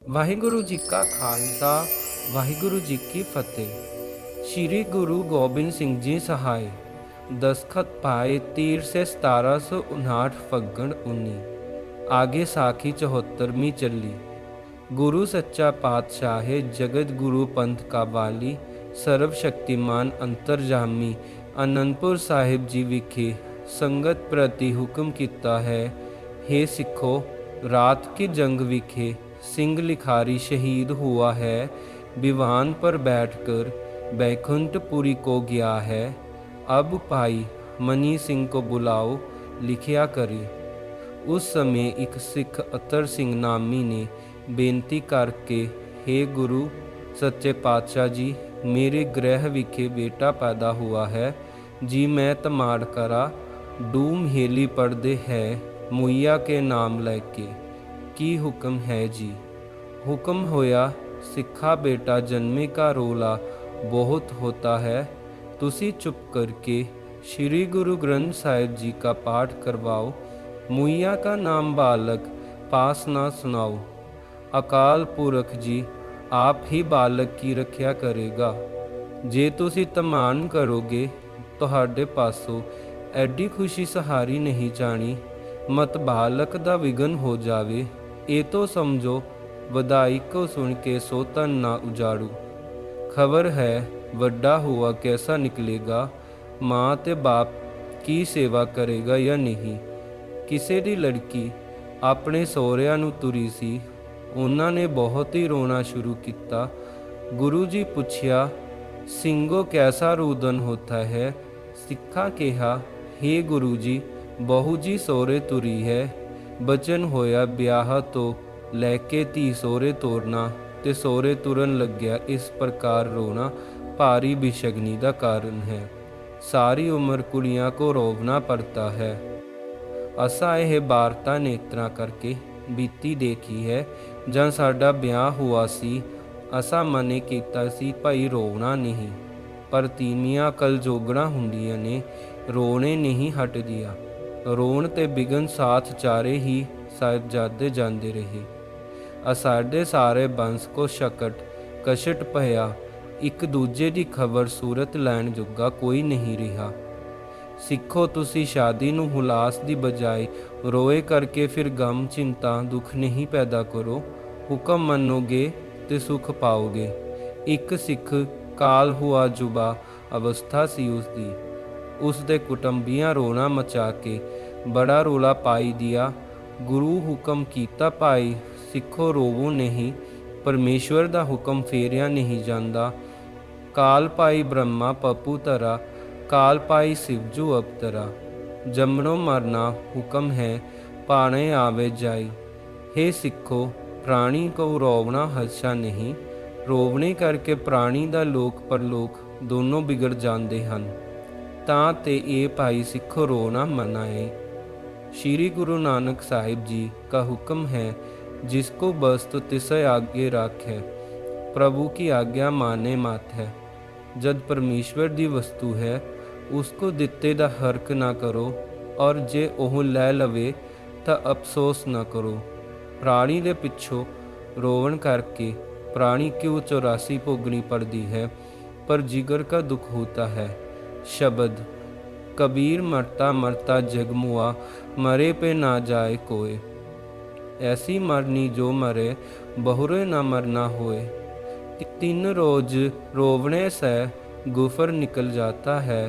ਵਾਹਿਗੁਰੂ ਜੀ ਕਾ ਖਾਲਸਾ ਵਾਹਿਗੁਰੂ ਜੀ ਕੀ ਫਤਿਹ। श्री गुरु गोबिंद सिंह जी सहाय। दस्खत पाए तीर से 1759 फग्गण 19। आगे साखी 74वीं चली। गुरु सच्चा पातशाह जगत गुरु पंथ का वाली सर्वशक्तिमान अंतरजामी आनंदपुर साहिब जी विखे संगत प्रति हुक्म किता है। हे सिखो, रात की जंग विखे सिंह लिखारी शहीद हुआ है। विवान पर बैठकर बैकुंठपुरी को गया है। अब भाई मनी सिंह को बुलाओ, लिखिया करे। उस समय एक सिख अतर सिंह नामी ने बेनती करके, हे गुरु सच्चे पातशाह जी, मेरे गृह विखे बेटा पैदा हुआ है जी। मैं तमाड़ करा डूम हेली पढ़दे है मुइया के नाम लेके। की हुक्म है जी। हुक्म होया, सिखा बेटा जन्मे का रोला बहुत होता है। तुसी चुप करके श्री गुरु ग्रंथ साहिब जी का पाठ करवाओ। मुइया का नाम बालक पास ना सुनाओ। अकाल पुरख जी आप ही बालक की रक्षा करेगा। जे तुसी तमान करोगे तुहाडे पासों एडी खुशी सहारी नहीं जानी। मत बालक दा विघन हो जावे। ये तो समझो वधाई को सुन के सोतन ना उजाड़ू। खबर है वड्डा हुआ कैसा निकलेगा। माँ ते बाप की सेवा करेगा या नहीं। किसी दी लड़की अपने सहुरिਆਂ ਨੂੰ ਤੁਰੀ ਸੀ। ਉਹਨਾਂ ਨੇ ਬਹੁਤ ਹੀ ਰੋਣਾ शुरू किया। गुरु जी पुछया, सिंगो कैसा रुदन होता है। सिखा कहा, हे गुरु जी, बहू जी सहुरे तुरी है। बचन होया ब्याह तो लैके धी सोहरे तोरना ते सोहरे तुरन लग्या। इस प्रकार रोना भारी बिशगनी का कारण है। सारी उम्र कुड़ियां को रोवना पड़ता है। असा यह वार्ता नेत्रा करके बीती देखी है। जब साडा ब्याह हुआ सी असा मने कीता सी भाई रोवना नहीं, पर तीमियां कल जोगड़ा हुंदियां ने रोने नहीं हट दिया। रोण ते बिगन साथ चारे ही साहिबजादे जाते रहे। असाडे सारे बंस को शकट कशट पया। एक दूजे की खबर सूरत लैन जोगा कोई नहीं रहा। सिखो, तुसी शादी नूं हुलास की बजाय रोए करके फिर गम चिंता दुख नहीं पैदा करो। हुक्म मनोगे ते सुख पाओगे। एक सिख काल हुआ जुबा अवस्था सी उसदी। उसदे कुटुंबियां रोना मचा के बड़ा रोला पाई दिया। गुरु हुक्म कीता, भाई सिखो रोवो नहीं, परमेश्वर दा हुक्म फेरिया नहीं जांदा। काल पाई ब्रह्मा पप्पू तरा, काल पाई शिवजू अवतरा। जमनो मरना हुक्म है, पाने आवे जाई। हे सिखो, प्राणी को रोवना हर्षा नहीं। रोवने करके प्राणी दा लोक परलोक दोनों बिगड़ जाते हैं। तां ते ये भाई सिखो रोना मनाए। श्री गुरु नानक साहिब जी का हुक्म है, जिसको वस्तु तिसे आगे राखे, प्रभु की आज्ञा माने मत है। जब परमेश्वर दी वस्तु है उसको दिते दा हर्क ना करो, और जे ओह लै लवे तो अफसोस ना करो। प्राणी दे पिछों रोवन करके प्राणी क्यों 84 भोगनी पड़ती है, पर जिगर का दुख होता है। शब्द कबीर मरता मरता जगमुआ, मरे पे ना जाए कोय। ऐसी मरनी जो मरे बहुरे ना मरना होए। 3 रोज रोवने से गुफर निकल जाता है।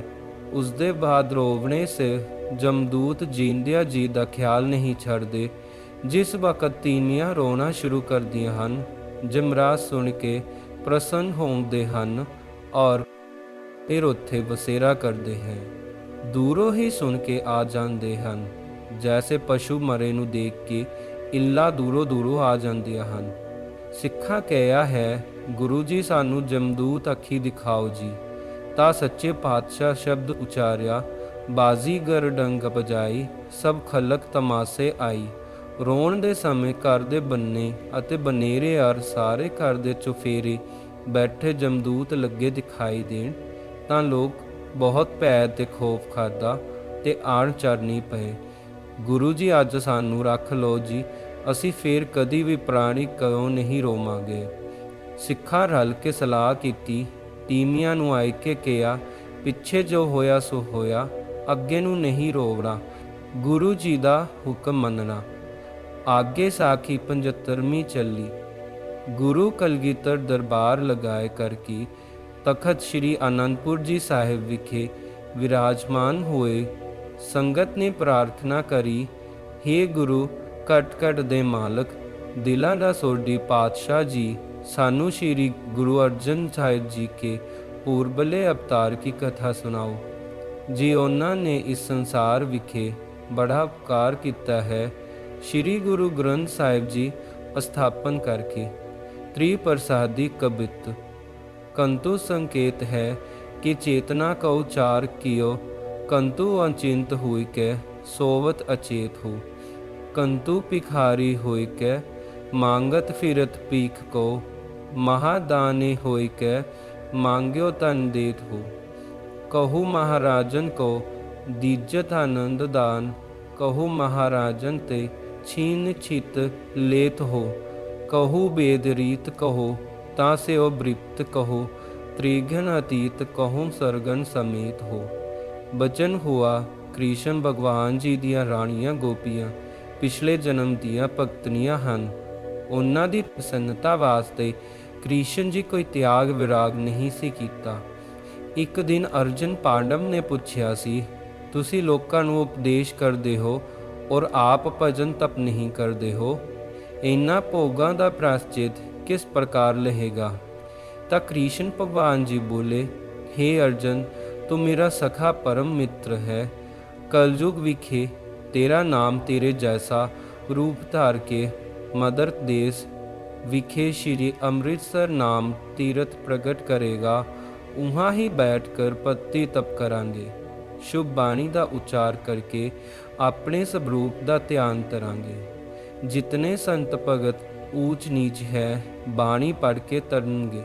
उसके बाद रोवने से जमदूत जींदिया जी का ख्याल नहीं छड़ते। जिस वक्त तीमियां रोना शुरू कर दियां हन, जमराज सुन के प्रसन्न होंदे हन और फिर उत्थे बसेरा करते हैं। दूरों ही सुन के आ जाते हैं, जैसे पशु मरे नूं देख के इल्ला दूरों दूरों आ जांदियां हन। सिखा कहा है, गुरु जी सानू जमदूत अखी दिखाओ जी। ता सच्चे पातशाह शब्द उचारिया, बाजीगर डंग बजाई, सब खलक तमाशे आई। रोण दे समय घर दे बन्ने अते बनेरे अर सारे घर दे चुफेरे बैठे जमदूत लगे दिखाई देण तां लोग बहुत भै ते खौफ खादा ते आण चरनी पए। गुरु जी अज सानू रख लो जी, ਅਸੀਂ ਫੇਰ ਕਦੀ ਵੀ ਪ੍ਰਾਣੀ ਕਿਉਂ ਨਹੀਂ ਰੋਵਾਂਗੇ। ਸਿੱਖਾਂ ਰਲ ਕੇ ਸਲਾਹ ਕੀਤੀ, ਤੀਮੀਆਂ ਨੂੰ ਆਏ ਕੇ ਕਿਹਾ, ਪਿੱਛੇ ਜੋ ਹੋਇਆ ਸੋ ਹੋਇਆ, ਅੱਗੇ ਨੂੰ ਨਹੀਂ ਰੋਵਣਾ, ਗੁਰੂ ਜੀ ਦਾ ਹੁਕਮ ਮੰਨਣਾ। ਆਗੇ ਸਾਖੀ 75ਵੀਂ ਚੱਲੀ। ਗੁਰੂ ਕਲਗੀਧਰ ਦਰਬਾਰ ਲਗਾਏ ਕਰਕੇ ਤਖਤ ਸ੍ਰੀ ਅਨੰਦਪੁਰ ਜੀ ਸਾਹਿਬ ਵਿਖੇ ਵਿਰਾਜਮਾਨ ਹੋਏ। ਸੰਗਤ ਨੇ ਪ੍ਰਾਰਥਨਾ ਕਰੀ, ਹੇ ਗੁਰੂ ਘਟ ਘਟ ਦੇ ਮਾਲਕ, ਦਿਲਾਂ ਦਾ ਸੋਢੀ ਪਾਤਸ਼ਾਹ ਜੀ, ਸਾਨੂੰ ਸ਼੍ਰੀ ਗੁਰੂ ਅਰਜਨ ਸਾਹਿਬ ਜੀ ਕੇ ਪੂਰਬਲੇ ਅਵਤਾਰ की कथा ਸੁਣਾਓ। ਜੀ ਉਹਨਾਂ ਨੇ ਇਸ ਸੰਸਾਰ ਵਿਖੇ ਬੜਾ ਉਪਕਾਰ ਕੀਤਾ ਹੈ। ਸ਼੍ਰੀ ਗੁਰੂ ਗ੍ਰੰਥ ਸਾਹਿਬ ਜੀ ਸਥਾਪਨ ਕਰਕੇ त्रिप्रसादी कबित कंतु संकेत है कि चेतना का उच्चार कियो, कंतु अचिंत हुई के सोवत अचेत हो, कंतु भिखारी हुई के मांगत फिरत पीख को, महादानी हुई के मांग्यो तन देत हो। कहु महाराजन को दीजत आनंद दान, कहु महाराजन ते छीन छित लेत हो। कहु बेद रीत कहो ता से ओ बृप्त कहो, त्रिघन अतीत कहूँ सरगन समेत हो। बचन हुआ कृष्ण भगवान जी दियाँ राणियाँ गोपियाँ पिछले जन्म दियाँ भगतनियाँ हन। उन्हां दी प्रसन्नता वास्ते कृष्ण जी कोई त्याग विराग नहीं सी कीता। एक दिन अर्जुन पांडव ने पूछया सी, तुसी लोकां नूं उपदेश करदे हो और आप भजन तप नहीं करदे हो, इन्हां भोगां दा प्रायश्चित किस प्रकार लहेगा। ਤਾਂ कृष्ण भगवान जी बोले, हे अर्जुन, तू मेरा सखा परम मित्र है। कलयुग विखे तेरा नाम तेरे जैसा रूप धार के मदर देश विखे श्री अमृतसर नाम तीर्थ प्रगट करेगा, वहाँ ही बैठकर पत्ती तप करांगे, शुभ बाणी का उच्चार करके अपने स्वरूप का ध्यान करांगे। जितने संत भगत ऊंच नीच है बाणी पढ़ के तरनगे,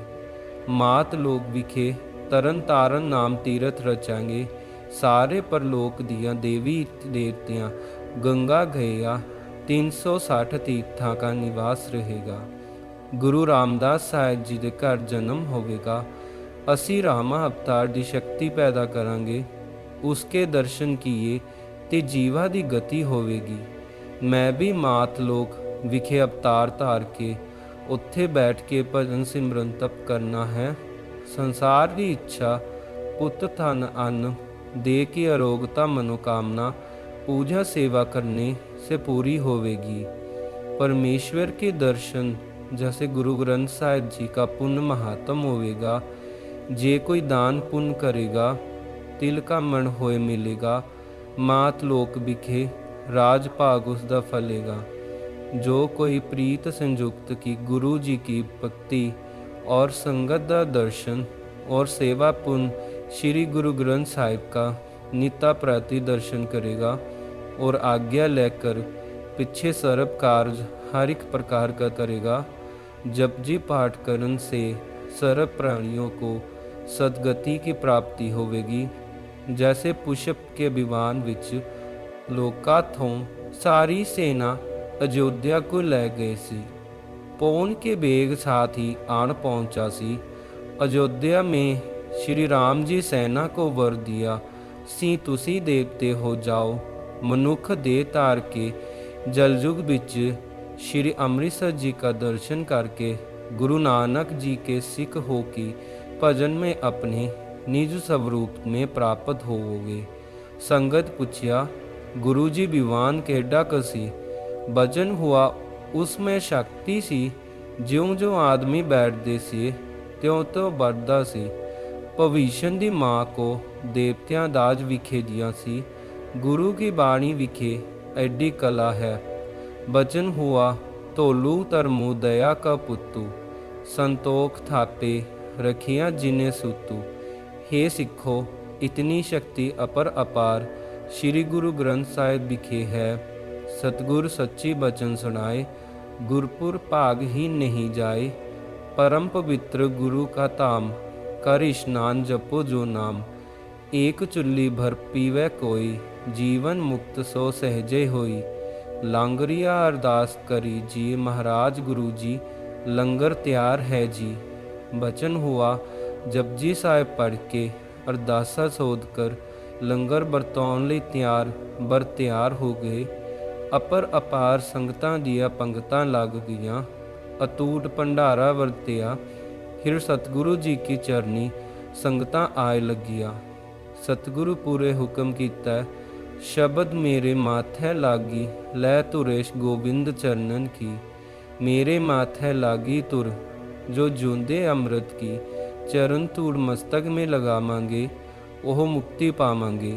मात लोक विखे तरन तारन नाम तीरथ रचांगे, सारे परलोक दियाँ देवी देवतियाँ गंगा गया 360 तीर्थां का निवास रहेगा। गुरु रामदास साहिब जी के घर जन्म होवेगा। असी रामा अवतार की शक्ति पैदा करांगे, उसके दर्शन किए ते जीवा की गति होवेगी। मैं भी मात लोक विखे अवतार धार के उत्थे बैठ के भजन सिमरन तप करना है। संसार की इच्छा पुत धन अन्न दे के अरोगता मनोकामना पूजा सेवा करने से पूरी होवेगी। परमेश्वर के दर्शन जैसे गुरु ग्रंथ साहिब जी का पुण्य महात्म होवेगा। जे कोई दान पुण्य करेगा तिल का मन होए मिलेगा। मात लोक विखे राज भाग उसका फलेगा। जो कोई प्रीत संयुक्त की गुरु जी की भक्ति और संगत का दर्शन और सेवा पुण्य श्री गुरु ग्रंथ साहिब का नित्य प्रति दर्शन करेगा और आज्ञा लेकर पीछे सर्व कार्य हर एक प्रकार का करेगा। जपजी पाठ करने से सर्व प्राणियों को सदगति की प्राप्ति होवेगी। जैसे पुष्प के विमान विच लोका थों सारी सेना अयोध्या को ले गए सी। पौन के बेग साथ ही आन पहुंचा सी। अयोध्या में श्री राम जी सेना को वर दिया सी, तुसी देवते हो जाओ। मनुख दे तार के जलयुग बिच श्री अमृतसर जी का दर्शन करके गुरु नानक जी के सिख हो की भजन में अपने निज स्वरूप में प्राप्त होवोगे। संगत पूछया, गुरु जी विवान केडा कसी। भजन हुआ उसमें शक्ति सी, ज्यों ज्यों आदमी बैठते सी त्यों त्यों बढ़ता सी। भविष्य की माँ को देवतियां दाज विखे दिया सी। गुरु की बाणी विखे एडी कला है। भजन हुआ तोलू धर्मो दया का पुतु, संतोख थापे रखिया जिन्हें सुतु। हे सिखो, इतनी शक्ति अपर अपार श्री गुरु ग्रंथ साहिब विखे है। सतगुर सच्ची बचन सुनाए, गुरपुर भाग ही नहीं जाए। परम पवित्र गुरु का धाम, कर स्नान जपो जो नाम। एक चुल्ली भर पीवै कोई, जीवन मुक्त सो सहजे होई। ਲਾਂਗਰੀਆ ਅਰਦਾਸ ਕਰੀ ਜੀ ਮਹਾਰਾਜ ਗੁਰੂ ਜੀ ਲੰਗਰ ਤਿਆਰ ਹੈ ਜੀ। ਬਚਨ ਹੁਆ ਜਪਜੀ ਸਾਹਿਬ ਪੜ੍ਹ ਕੇ ਅਰਦਾਸਾ ਸੋਧ ਕਰ ਲੰਗਰ ਵਰਤਾਉਣ ਲਈ ਤਿਆਰ ਹੋ ਗਏ। ਅਪਾਰ ਸੰਗਤਾਂ ਦੀਆਂ ਪੰਗਤਾਂ ਲੱਗ ਗਈਆਂ। ਅਤੂਟ ਭੰਡਾਰਾ ਵਰਤਿਆ। ਫਿਰ ਸਤਿਗੁਰੂ ਜੀ ਕੀ ਚਰਨੀ ਸੰਗਤਾਂ ਆਏ ਲੱਗੀਆਂ। ਸਤਿਗੁਰੂ ਪੂਰੇ ਹੁਕਮ ਕੀਤਾ, ਸ਼ਬਦ ਮੇਰੇ ਮਾਥੈ ਲਾਗੀ ਲੈ ਧੁਰੇਸ਼ ਗੋਬਿੰਦ ਚਰਨਨ ਕੀ। ਮੇਰੇ ਮਾਥੈ ਲਾਗੀ ਤੁਰ ਜੋ ਜੂੰਦੇ ਅੰਮ੍ਰਿਤ ਕੀ। ਚਰਨ ਧੂੜ ਮਸਤਕ ਮੇ ਲਗਾਵਾਂਗੇ ਉਹ ਮੁਕਤੀ ਪਾਵਾਂਗੇ।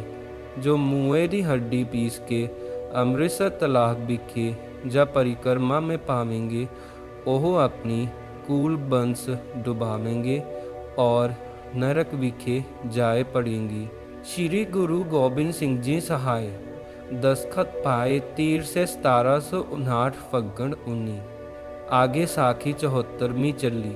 ਜੋ ਮੂਏ ਦੀ ਹੱਡੀ ਪੀਸ ਕੇ ਅੰਮ੍ਰਿਤਸਰ ਤਲਾਬ ਵਿਖੇ ਜਾਂ परिक्रमा में पावेंगे ਉਹ ਆਪਣੀ ਕੂਲ ਬੰਸ ਡੁਬਾਵੇਂਗੇ ਔਰ ਨਰਕ ਵਿਖੇ ਜਾਏ ਪੜेंगी। श्री गुरु गोबिंद सिंह जी सहाय। दस्तखत पाए 13 से 1759 फग्गण 19। आगे साखी 74वीं चली।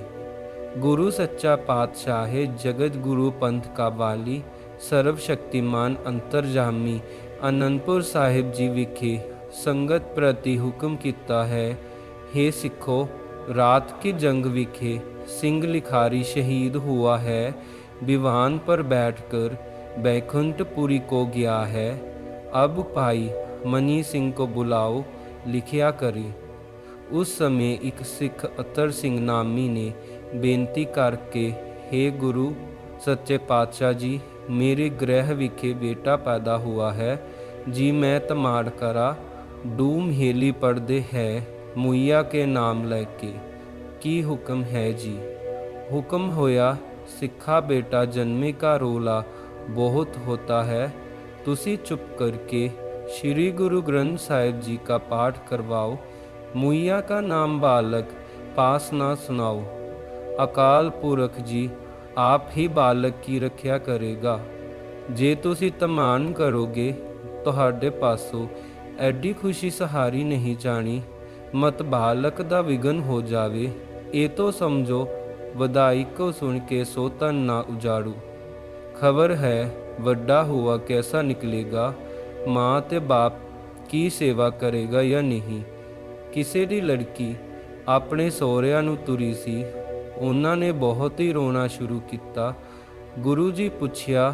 गुरु सच्चा पातशाह जगत गुरु पंथ का वाली सर्वशक्तिमान अंतरजामी आनंदपुर साहिब जी विखे संगत प्रति हुक्म किता है। हे सिखो, रात की जंग विखे सिंह लिखारी शहीद हुआ है। विवान पर बैठकर बैकुंठपुरी को गया है। अब भाई मनी सिंह को बुलाओ, लिखिया करे। उस समय एक सिख अतर सिंह नामी ने बेनती करके, हे गुरु सच्चे पातशाह जी, मेरे गृह विखे बेटा पैदा हुआ है जी। मैं तमाड़ करा डूम हेली पढ़दे है मुइया के नाम लेके। की हुक्म है जी। हुक्म होया सिखा बेटा जन्मे का रोला बहुत होता है। तुसी चुप करके श्री गुरु ग्रंथ साहिब जी का पाठ करवाओ। मुइया का नाम बालक पास ना सुनाओ। अकाल पुरख जी आप ही बालक की रक्षा करेगा। जे तुसी तमान करोगे ਤੁਹਾਡੇ ਪਾਸੋਂ ਐਡੀ खुशी सहारी नहीं जानी। मत बालक दा विघन हो जावे। ये तो समझो वधाई को सुन के सो तन ना उजाड़ू। खबर है ਵੱਡਾ हुआ कैसा निकलेगा। माँ ते बाप की सेवा करेगा या नहीं। ਕਿਸੇ ਦੀ ਲੜਕੀ ਆਪਣੇ ਸਹੁਰਿਆਂ ਨੂੰ ਤੁਰੀ ਸੀ। ਉਹਨਾਂ ਨੇ ਬਹੁਤ ਹੀ ਰੋਣਾ ਸ਼ੁਰੂ ਕੀਤਾ। ਗੁਰੂ ਜੀ ਪੁੱਛਿਆ,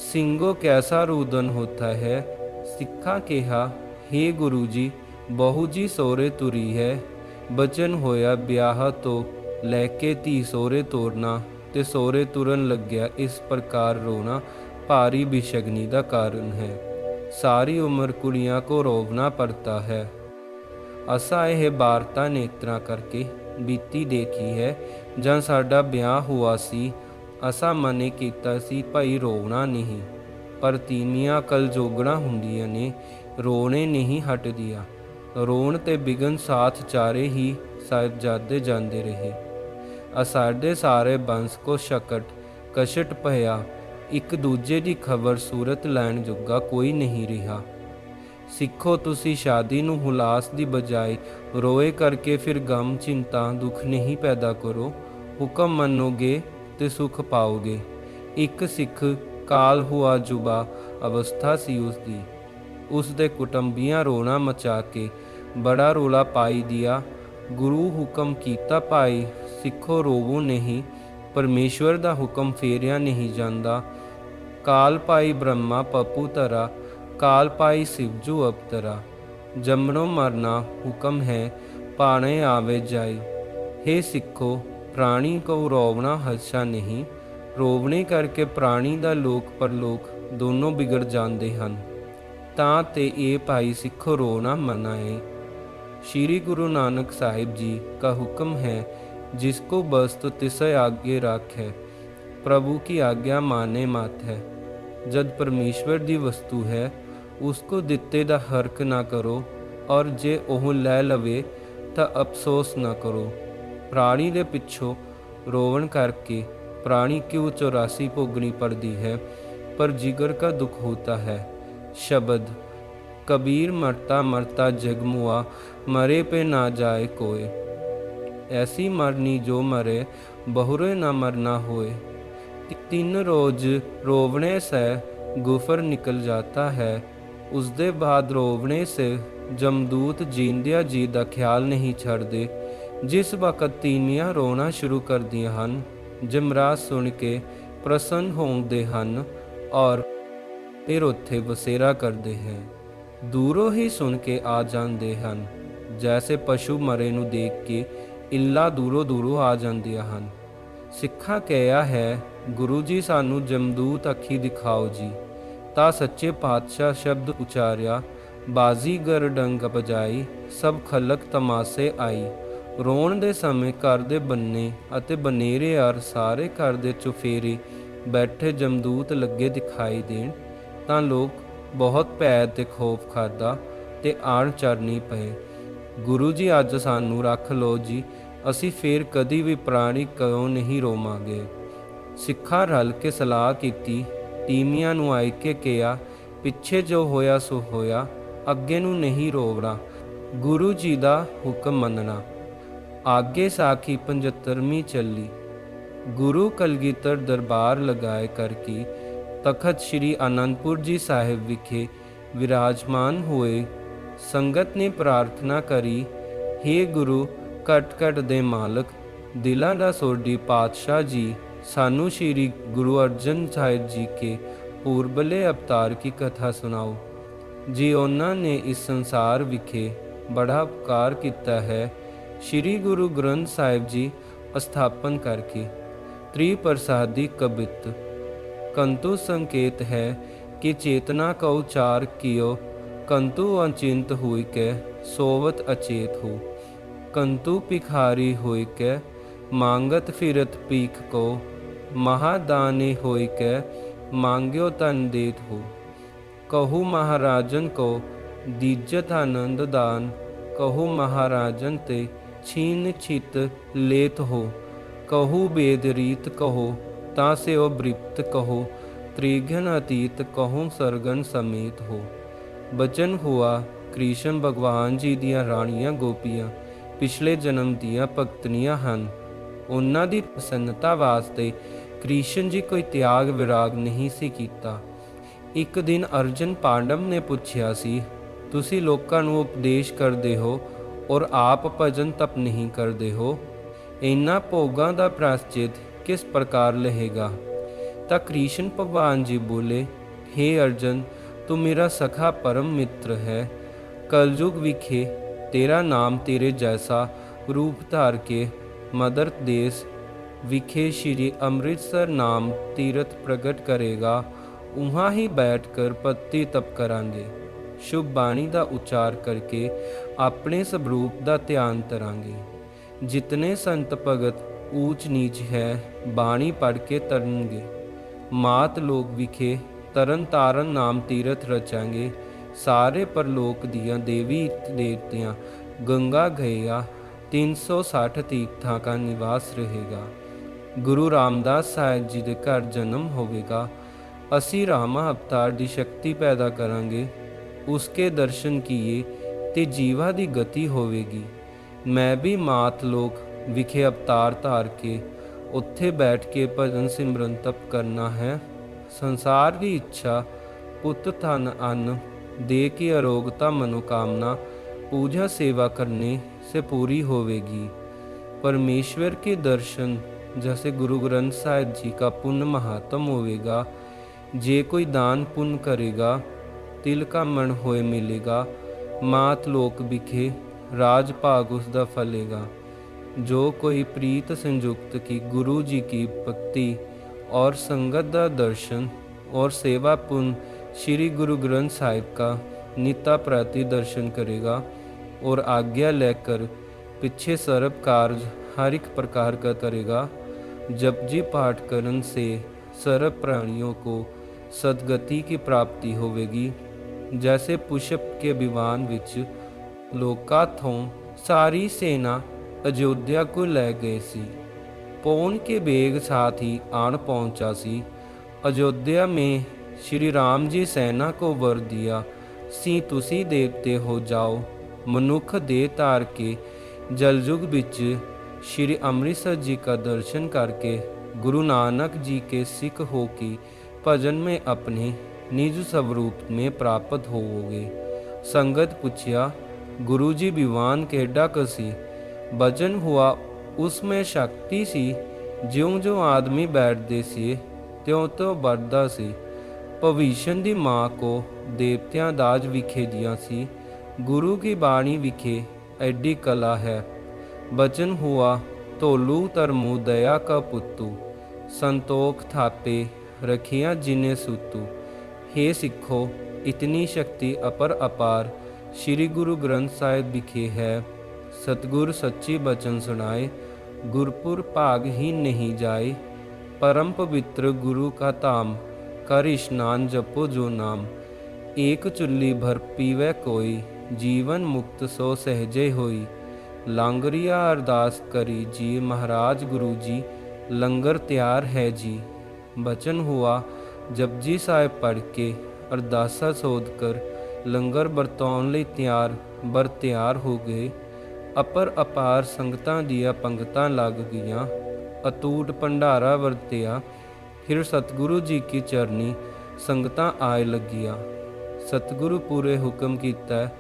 ਸਿੰਘੋ ਕੈਸਾ ਰੂਦਨ ਹੋਤਾ ਹੈ। ਸਿੱਖਾਂ ਕਿਹਾ, हे ਗੁਰੂ ਜੀ, ਬਹੂ ਜੀ ਸਹੁਰੇ ਤੁਰੀ ਹੈ। ਬਚਨ ਹੋਇਆ ਵਿਆਹ ਤੋਂ ਲੈ ਕੇ ਧੀ ਸਹੁਰੇ ਤੋਰਨਾ ਤੇ ਸਹੁਰੇ ਤੁਰਨ ਲੱਗਿਆ ਇਸ ਪ੍ਰਕਾਰ ਰੋਣਾ ਭਾਰੀ ਬਿਸ਼ਗਨੀ ਦਾ ਕਾਰਨ ਹੈ। ਸਾਰੀ ਉਮਰ ਕੁੜੀਆਂ ਕੋ ਰੋਵਣਾ ਪੜਤਾ ਹੈ। ਅਸਾਂ ਇਹ ਵਾਰਤਾ ਨੇਤਰਾਂ ਕਰਕੇ ਬੀਤੀ ਦੇਖੀ ਹੈ। ਜਾਂ ਸਾਡਾ ਵਿਆਹ ਹੋਇਆ ਸੀ ਅਸਾਂ ਮਨੇ ਕੀਤਾ ਸੀ ਭਾਈ ਰੋਵਣਾ ਨਹੀਂ, ਪਰ ਤੀਵੀਆਂ ਕਲ ਜੋਗਣਾ ਹੁੰਦੀਆਂ ਨੇ, ਰੋਣੇ ਨਹੀਂ ਹਟਦੀਆਂ। ਰੋਣ ਤੇ ਬਿਗਨ ਸਾਥ ਚਾਰੇ ਹੀ ਸਾਹਿਬਜ਼ਾਦੇ ਜਾਂਦੇ ਰਹੇ। ਸਾਡੇ ਸਾਰੇ ਬੰਸ ਕੋ ਸ਼ਕਟ ਕਸ਼ਟ ਪਿਆ। ਇੱਕ ਦੂਜੇ ਦੀ ਖਬਰ ਸੂਰਤ ਲੈਣ ਜੋਗਾ ਕੋਈ ਨਹੀਂ ਰਿਹਾ। ਸਿੱਖੋ, ਤੁਸੀਂ ਸ਼ਾਦੀ ਨੂੰ ਹੁਲਾਸ ਦੀ ਬਜਾਏ ਰੋਏ ਕਰਕੇ ਫਿਰ ਗਮ ਚਿੰਤਾ ਦੁੱਖ ਨਹੀਂ ਪੈਦਾ ਕਰੋ। ਹੁਕਮ ਮੰਨੋਗੇ ਤੇ ਸੁਖ ਪਾਓਗੇ। ਇੱਕ ਸਿੱਖ ਕਾਲ ਹੁਆ ਜੁਬਾ ਅਵਸਥਾ ਸੀ ਉਸਦੀ। ਉਸ ਦੇ ਕੁਟੰਬੀਆਂ ਰੋਣਾ ਮਚਾ ਕੇ ਬੜਾ ਰੋਲਾ ਪਾਈ ਦਿਆ। ਗੁਰੂ ਹੁਕਮ ਕੀਤਾ, ਭਾਈ ਸਿੱਖੋ ਰੋਵੋ ਨਹੀਂ, ਪਰਮੇਸ਼ਵਰ ਦਾ ਹੁਕਮ ਫੇਰਿਆ ਨਹੀਂ ਜਾਂਦਾ। ਕਾਲ ਪਾਈ ਬ੍ਰਹਮਾ ਪਪੂ ਤਰਾ, ਕਾਲ ਪਾਈ ਸਿਵਜੂ ਅਵਤਰਾ। ਜੰਮਣੋਂ ਮਰਨਾ ਹੁਕਮ ਹੈ, ਪਾਣੇ ਆਵੇ ਜਾਈ। हे ਸਿੱਖੋ, ਪ੍ਰਾਣੀ ਕੋ ਰੋਵਣਾ ਹੱਛਾ ਨਹੀਂ। ਰੋਵਣੇ ਕਰਕੇ ਪ੍ਰਾਣੀ ਦਾ ਲੋਕ ਪਰਲੋਕ ਦੋਨੋਂ ਵਿਗੜ ਜਾਂਦੇ ਹਨ। ਤਾਂ ਤੇ ਇਹ ਭਾਈ ਸਿੱਖੋ ਰੋਣਾ ਮਨਾ ਹੈ। श्री गुरु नानक साहिब जी का हुक्म है, जिसको बस्त तिसे आगे राखे। प्रभु की आज्ञा माने मात है। जद परमेश्वर दी वस्तु है उसको दिते दा हरक ना करो, और जे ओह लै लवे तां अफसोस ना करो। प्राणी दे पिछों रोवन करके प्राणी क्यों 84 भोगनी पड़ती है, पर जिगर का दुख होता है। शब्द कबीर मरता मरता जगमुआ, मरे पे ना जाए कोय। ऐसी मरनी जो मरे बहुरे ना मरना होए। 3 रोज रोवने से गुफर निकल जाता है, उसके बाद रोवने से ਜਮਦੂਤ ਜੀਂਦਿਆਂ ਜੀ ਦਾ ਖਿਆਲ ਨਹੀਂ ਛੱਡਦੇ। ਜਿਸ ਵਕਤ ਤੀਵੀਆਂ ਰੋਣਾ ਸ਼ੁਰੂ ਕਰਦੀਆਂ ਹਨ, ਜਮਰਾਜ ਸੁਣ ਕੇ ਪ੍ਰਸੰਨ ਹੁੰਦੇ ਹਨ ਔਰ ਫਿਰ ਉੱਥੇ ਬਸੇਰਾ ਕਰਦੇ ਹੈ। ਦੂਰੋਂ ਹੀ ਸੁਣ ਕੇ ਆ ਜਾਂਦੇ ਹਨ, ਜੈਸੇ ਪਸ਼ੂ ਮਰੇ ਨੂੰ ਦੇਖ ਕੇ ਇੱਲਾਂ ਦੂਰੋਂ ਦੂਰੋਂ ਆ ਜਾਂਦੀਆਂ ਹਨ। ਸਿੱਖਾਂ ਕਿਹਾ ਹੈ, ਗੁਰੂ ਜੀ ਸਾਨੂੰ ਜਮਦੂਤ ਅੱਖੀ ਦਿਖਾਓ ਜੀ। ਤਾਂ ਸੱਚੇ ਪਾਤਸ਼ਾਹ ਸ਼ਬਦ ਉਚਾਰਿਆ, ਬਾਜ਼ੀਗਰ ਡੰਗ ਬਜਾਈ, ਸਭ ਖਲਕ ਤਮਾਸੇ ਆਈ। ਰੋਣ ਦੇ ਸਮੇਂ ਘਰ ਦੇ ਬੰਨੇ ਅਤੇ ਬਨੇਰੇ ਔਰ ਸਾਰੇ ਘਰ ਦੇ ਚੁਫੇਰੇ ਬੈਠੇ ਜਮਦੂਤ ਲੱਗੇ ਦਿਖਾਈ ਦੇਣ ਤਾਂ ਲੋਕ ਬਹੁਤ ਭੈ ਤੇ ਖੌਫ ਖਾਦਾ ਤੇ ਆਣ ਚਰਨੀ ਪਏ। ਗੁਰੂ ਜੀ ਅੱਜ ਸਾਨੂੰ ਰੱਖ ਲਓ ਜੀ, ਅਸੀਂ ਫੇਰ ਕਦੀ ਵੀ ਪ੍ਰਾਣੀ ਕਿਉਂ ਨਹੀਂ ਰੋਵਾਂਗੇ। ਸਿੱਖਾਂ ਰਲ ਕੇ ਸਲਾਹ ਕੀਤੀ। ਤੀਵੀਆਂ ਨੂੰ ਆਇ ਕੇ ਕਿਹਾ, ਪਿੱਛੇ ਜੋ ਹੋਇਆ ਸੋ ਹੋਇਆ, ਅੱਗੇ ਨੂੰ ਨਹੀਂ ਰੋਵਣਾ, ਗੁਰੂ ਜੀ ਦਾ ਹੁਕਮ ਮੰਨਣਾ। ਆਗੇ ਸਾਖੀ 75ਵੀਂ ਚੱਲੀ। ਗੁਰੂ ਕਲਗੀਧਰ ਦਰਬਾਰ ਲਗਾਏ ਕਰਕੇ ਤਖਤ ਸ੍ਰੀ ਆਨੰਦਪੁਰ ਜੀ ਸਾਹਿਬ ਵਿਖੇ ਵਿਰਾਜਮਾਨ ਹੋਏ। ਸੰਗਤ ਨੇ ਪ੍ਰਾਰਥਨਾ ਕਰੀ, ਹੇ ਗੁਰੂ ਘਟ ਘਟ ਦੇ ਮਾਲਕ, ਦਿਲਾਂ ਦਾ ਸੋਢੀ ਪਾਤਸ਼ਾਹ ਜੀ, ਸਾਨੂੰ ਸ਼੍ਰੀ ਗੁਰੂ ਅਰਜਨ ਸਾਹਿਬ ਜੀ ਕੇ ਪੂਰਬਲੇ ਅਵਤਾਰ ਕੀ ਕਥਾ ਸੁਣਾਓ ਜੀ। ਉਹਨਾਂ ਨੇ ਇਸ ਸੰਸਾਰ ਵਿਖੇ ਬੜਾ ਉਪਕਾਰ ਕੀਤਾ ਹੈ। ਸ਼੍ਰੀ ਗੁਰੂ ਗ੍ਰੰਥ ਸਾਹਿਬ ਜੀ ਸਥਾਪਨ ਕਰਕੇ त्रिप्रसादी कबित कंतु संकेत है कि चेतना का उच्चार कियो, कंतु अचिंत हुई के सोवत अचेत हो, कंतु भिखारी हुई के मांगत फिरत पीख को, महादानी हुई के मांग्यो तन देत हो। कहु महाराजन को दीजत आनंद दान, कहु महाराजन ते छीन छित लेत हो। कहु वेद रीत कहो, तासे ओ बृप्त कहो, त्रिघन अतीत कहो सरगन समेत हो। बचन हुआ कृष्ण भगवान जी दियाँ राणियाँ गोपियाँ पिछले जन्म दियाँ भगतनियाँ ਹਨ। ਉਹਨਾਂ ਦੀ ਪ੍ਰਸੰਨਤਾ ਵਾਸਤੇ ਕ੍ਰਿਸ਼ਨ ਜੀ ਕੋਈ ਤਿਆਗ ਵਿਰਾਗ ਨਹੀਂ ਸੀ ਕੀਤਾ। ਇੱਕ ਦਿਨ ਅਰਜਨ ਪਾਂਡਵ ਨੇ ਪੁੱਛਿਆ ਸੀ, ਤੁਸੀਂ ਲੋਕਾਂ ਨੂੰ ਉਪਦੇਸ਼ ਕਰਦੇ ਹੋ ਔਰ ਆਪ ਭਜਨ ਤਪ ਨਹੀਂ ਕਰਦੇ ਹੋ, ਇਹਨਾਂ ਭੋਗਾਂ ਦਾ ਪ੍ਰਾਸ਼ਚਿਤ ਕਿਸ ਪ੍ਰਕਾਰ ਲਹੇਗਾ। ਤਾਂ ਕ੍ਰਿਸ਼ਨ ਭਗਵਾਨ ਜੀ ਬੋਲੇ, हे अर्जुन, तू मेरा सखा परम मित्र है। कलयुग विखे तेरा नाम तेरे जैसा रूप धार के मदर देश विखे श्री अमृतसर नाम तीर्थ प्रगट करेगा, उहाँ ही बैठ कर पत्ती तप करांगे। शुभ बाणी का उच्चार करके अपने स्वरूप का ध्यान करांगे। जितने संत भगत ऊंच नीच है, बाणी पढ़ के तरनगे। मात लोक विखे तरन तारन नाम तीरथ रचांगे। सारे परलोक दियाँ देवी देवतियाँ गंगा गया 360 तीर्थां का निवास रहेगा। गुरु रामदास साहिब जी के घर जन्म होवेगा। असी रामा अवतार की शक्ति पैदा करांगे। उसके दर्शन किए ते जीवा की गति होवेगी। मैं भी मात लोक विखे अवतार धार के उत्थे बैठ के भजन सिमरन तप करना है। संसार की इच्छा पुत धन अन्न दे की अरोगता मनोकामना पूजा सेवा करने से पूरी होवेगी। परमेश्वर के दर्शन जैसे गुरु ग्रंथ साहिब जी का पुण्य महात्म होवेगा। जे कोई दान पुण्य करेगा, तिल का मन होए मिलेगा। मात लोक विखे राज भाग उसका फलेगा। जो कोई प्रीत संयुक्त की गुरु जी की भक्ति और संगत का दर्शन और सेवा पुण्य श्री गुरु ग्रंथ साहिब का नित्य प्रति दर्शन करेगा और आज्ञा लेकर पीछे सर्व कार्य हर एक प्रकार का करेगा। जपजी पाठ करन से सर्व प्राणियों को सदगति की प्राप्ति होवेगी। जैसे पुष्प के विमान विच लोका थों सारी सेना अयोध्या को ले गए सी। पौन के बेग साथ ही आन पहुंचा सी। अयोध्या में श्री राम जी सेना को वर दिया सी, तुसी देवते हो जाओ। मनुख दे तार के जलयुग बिच श्री अमृतसर जी का दर्शन करके गुरु नानक जी के सिख हो के भजन में अपने निज स्वरूप में प्राप्त होवोगे। ਸੰਗਤ ਪੁੱਛਿਆ, ਗੁਰੂ ਜੀ ਵਿਵਾਨ ਕਿਹੜਾ ਕਸੀ। ਬਚਨ ਹੁਆ, ਉਸਮੇ ਸ਼ਕਤੀ ਸੀ। ਜਿਉਂ-ਜਿਉਂ ਆਦਮੀ ਬੈਠਦੇ ਸੀ ਤਿਉਂ-ਤਿਉਂ ਵੱਧਦਾ ਸੀ। ਭਵਿਸ਼ਨ ਦੀ ਮਾਂ ਕੋ ਦੇਵਤਿਆਂ ਦਾਜ ਵਿਖੇ ਦੀਆਂ ਸੀ। ਗੁਰੂ ਕੀ ਬਾਣੀ ਵਿਖੇ ਐਡੀ ਕਲਾ ਹੈ। ਬਚਨ ਹੁਆ, ਧੋਲੂ ਧਰਮੂ ਦਇਆ ਕਾ ਪੁੱਤੂ। ਸੰਤੋਖ ਥਾਪੇ ਰਖਿਆ ਜਿਨੇ ਸੁਤੂ। हे ਸਿੱਖੋ, ਇਤਨੀ ਸ਼ਕਤੀ ਅਪਾਰ ਸ੍ਰੀ ਗੁਰੂ ਗ੍ਰੰਥ ਸਾਹਿਬ ਵਿਖੇ ਹੈ। ਸਤਿਗੁਰ ਸੱਚੀ ਬਚਨ ਸੁਣਾਏ, ਗੁਰਪੁਰ ਭਾਗ ਹੀ ਨਹੀਂ ਜਾਏ। परम पवित्र गुरु का धाम, कर स्नान जपो जो नाम। एक चुल्ली भर पीवै कोई, जीवन मुक्त सो सहजे होई। लांगरिया अरदास करी जी, महाराज गुरु जी लंगर तैयार है जी। बचन हुआ, जपजी साहिब पढ़ के अरदासा सोध कर लंगर ਵਰਤਾਉਣ ਲਈ ਤਿਆਰ ਹੋ ਗਏ। ਅਪਾਰ ਸੰਗਤਾਂ ਦੀਆਂ ਪੰਗਤਾਂ ਲੱਗ ਗਈਆਂ। अटूट भंडारा वरतिया। फिर सतगुरु जी की चरनी संगतां आए लगिया। सतगुरु पूरे हुक्म कीता,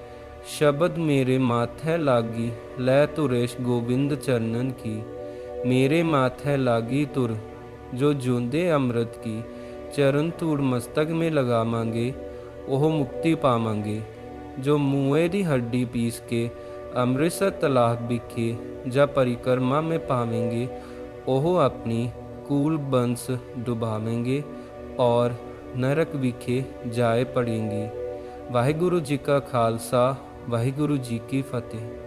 शब्द मेरे माथे लागी लै तुरेश गोबिंद चरणन की। मेरे माथे लागी तुर जो जूंदे अमृत की। चरण धूड़ मस्तक में लगावांगे ओह मुक्ति पावांगे। जो मूए दी हड्डी पीस के अमृतसर तलाब विखे जा परिक्रमा में पावेंगे, ਉਹ ਆਪਣੀ ਕੂਲ ਬੰਸ ਡੁਬਾਵੇਂਗੇ ਔਰ ਨਰਕ ਵਿਖੇ ਜਾਏ ਪੜेंगे। ਵਾਹਿਗੁਰੂ ਜੀ ਕਾ ਖਾਲਸਾ, ਵਾਹਿਗੁਰੂ ਜੀ ਕੀ ਫਤਿਹ।